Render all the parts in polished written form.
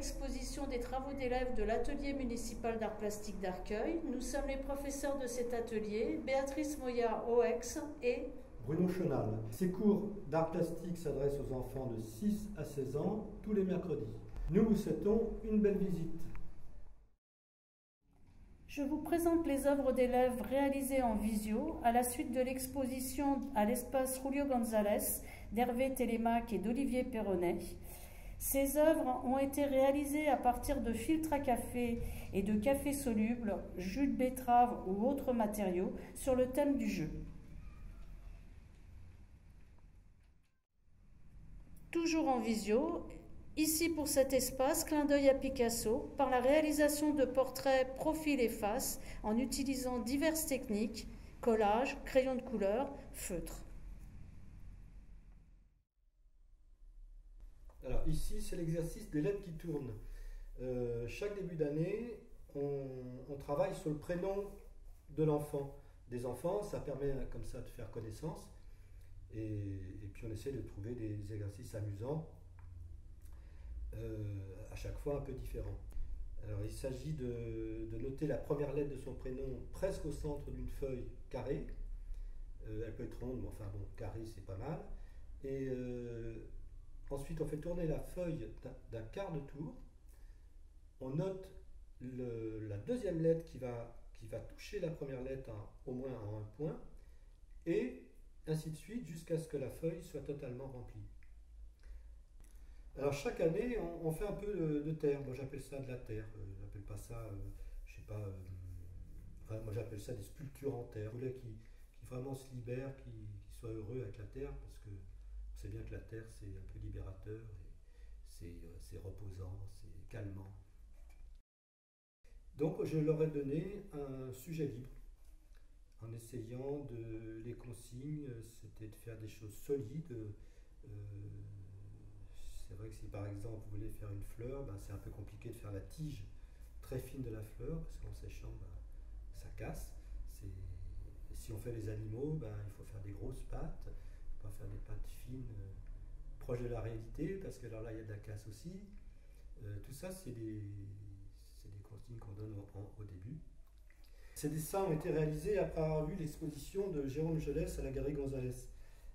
l'exposition des travaux d'élèves de l'atelier municipal d'art plastique d'Arcueil. Nous sommes les professeurs de cet atelier, Béatrice Moya-Oex et Bruno Chenal. Ces cours d'art plastique s'adressent aux enfants de 6 à 16 ans tous les mercredis. Nous vous souhaitons une belle visite. Je vous présente les œuvres d'élèves réalisées en visio à la suite de l'exposition à l'espace Julio González d'Hervé Télémaque et d'Olivier Perronnet. Ces œuvres ont été réalisées à partir de filtres à café et de café soluble, jus de betterave ou autres matériaux sur le thème du jeu. Toujours en visio, ici pour cet espace, clin d'œil à Picasso, par la réalisation de portraits profil et face en utilisant diverses techniques, collage, crayon de couleur, feutre. Alors ici, c'est l'exercice des lettres qui tournent. Chaque début d'année, on travaille sur le prénom de l'enfant. Des enfants, ça permet comme ça de faire connaissance. Et puis on essaie de trouver des exercices amusants, à chaque fois un peu différents. Alors il s'agit de noter la première lettre de son prénom presque au centre d'une feuille carrée. Elle peut être ronde, mais enfin bon, carré c'est pas mal. Et ensuite on fait tourner la feuille d'un quart de tour. On note la deuxième lettre qui va toucher la première lettre au moins en un point. Et ainsi de suite jusqu'à ce que la feuille soit totalement remplie. Alors chaque année, on fait un peu de terre. Moi j'appelle ça de la terre. J'appelle pas ça, je sais pas. Enfin, moi j'appelle ça des sculptures en terre. Je voulais qui vraiment se libèrent, qui soient heureux avec la terre, parce que on sait bien que la terre c'est un peu libérateur, et c'est reposant, c'est calmant. Donc je leur ai donné un sujet libre. En essayant les consignes, c'était de faire des choses solides. C'est vrai que si par exemple vous voulez faire une fleur, c'est un peu compliqué de faire la tige très fine de la fleur, parce qu'en séchant, ça casse. Si on fait les animaux, il faut faire des grosses pattes, il ne faut pas faire des pattes fines proches de la réalité, parce que alors là il y a de la casse aussi. Tout ça, c'est des consignes qu'on donne au début. Ces dessins ont été réalisés après avoir vu l'exposition de Jérôme Gelès à la Galerie González.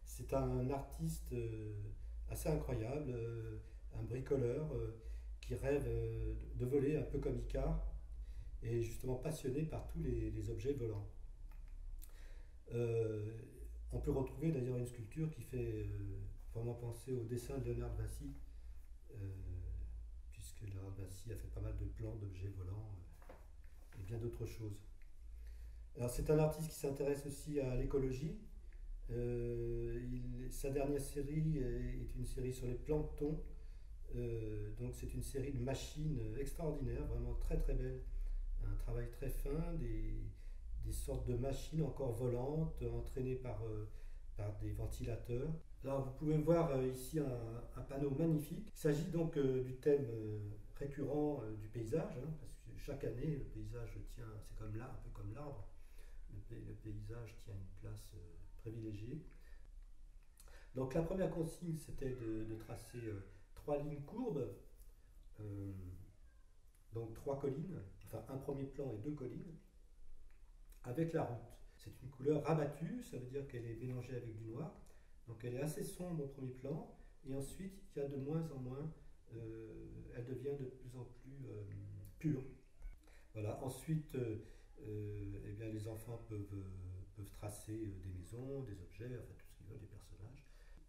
C'est un artiste assez incroyable, un bricoleur qui rêve de voler un peu comme Icare et justement passionné par tous les objets volants. On peut retrouver d'ailleurs une sculpture qui fait vraiment penser au dessin de Léonard de Vinci, puisque Léonard de Vinci a fait pas mal de plans d'objets volants et bien d'autres choses. Alors c'est un artiste qui s'intéresse aussi à l'écologie. Sa dernière série est une série sur les planctons. Donc c'est une série de machines extraordinaires, vraiment très très belle. Un travail très fin, des sortes de machines encore volantes, entraînées par des ventilateurs. Alors vous pouvez voir ici un panneau magnifique. Il s'agit donc du thème récurrent du paysage, parce que chaque année le paysage tient, c'est comme là, un peu comme l'arbre. Le paysage tient une place privilégiée. Donc la première consigne, c'était de tracer 3 lignes courbes, donc 3 collines, enfin un premier plan et 2 collines, avec la route. C'est une couleur rabattue, ça veut dire qu'elle est mélangée avec du noir, donc elle est assez sombre au premier plan, et ensuite il y a de moins en moins, elle devient de plus en plus pure. Voilà. Ensuite, eh bien, les enfants peuvent tracer des maisons, des objets, enfin tout ce qu'ils veulent, des personnages.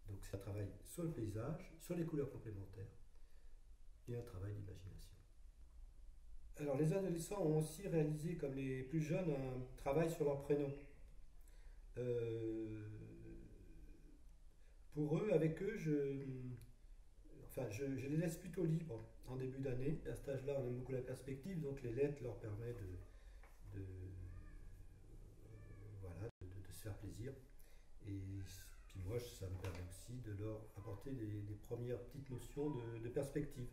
Donc c'est un travail sur le paysage, sur les couleurs complémentaires et un travail d'imagination. Alors les adolescents ont aussi réalisé, comme les plus jeunes, un travail sur leur prénom. Pour eux, avec eux, je les laisse plutôt libres en début d'année. À cet âge-là, on aime beaucoup la perspective, donc les lettres leur permettent de se faire plaisir. Et puis moi, ça me permet aussi de leur apporter des premières petites notions de perspective.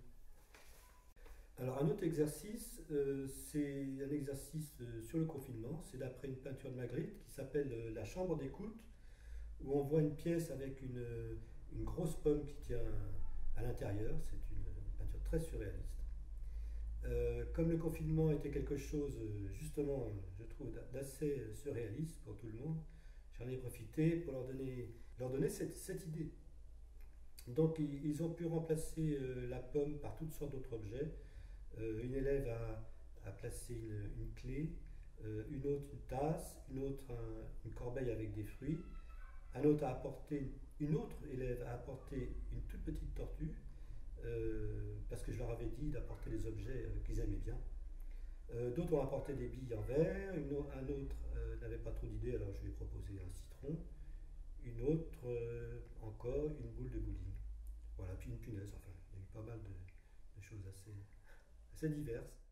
Alors un autre exercice, c'est un exercice sur le confinement, c'est d'après une peinture de Magritte qui s'appelle La chambre d'écoute, où on voit une pièce avec une grosse pomme qui tient à l'intérieur. C'est une peinture très surréaliste. Comme le confinement était quelque chose, justement, je trouve, d'assez surréaliste pour tout le monde, j'en ai profité pour leur donner cette idée. Donc ils ont pu remplacer la pomme par toutes sortes d'autres objets. Une élève a placé une clé, une autre une tasse, une autre une corbeille avec des fruits. Une autre élève a apporté une toute petite tortue, parce que je leur avais dit d'apporter des objets qu'ils aimaient bien. D'autres ont apporté des billes en verre, un autre n'avait pas trop d'idées, alors je lui ai proposé un citron, une autre encore une boule de bowling. Voilà, puis une punaise, enfin, il y a eu pas mal de choses assez diverses.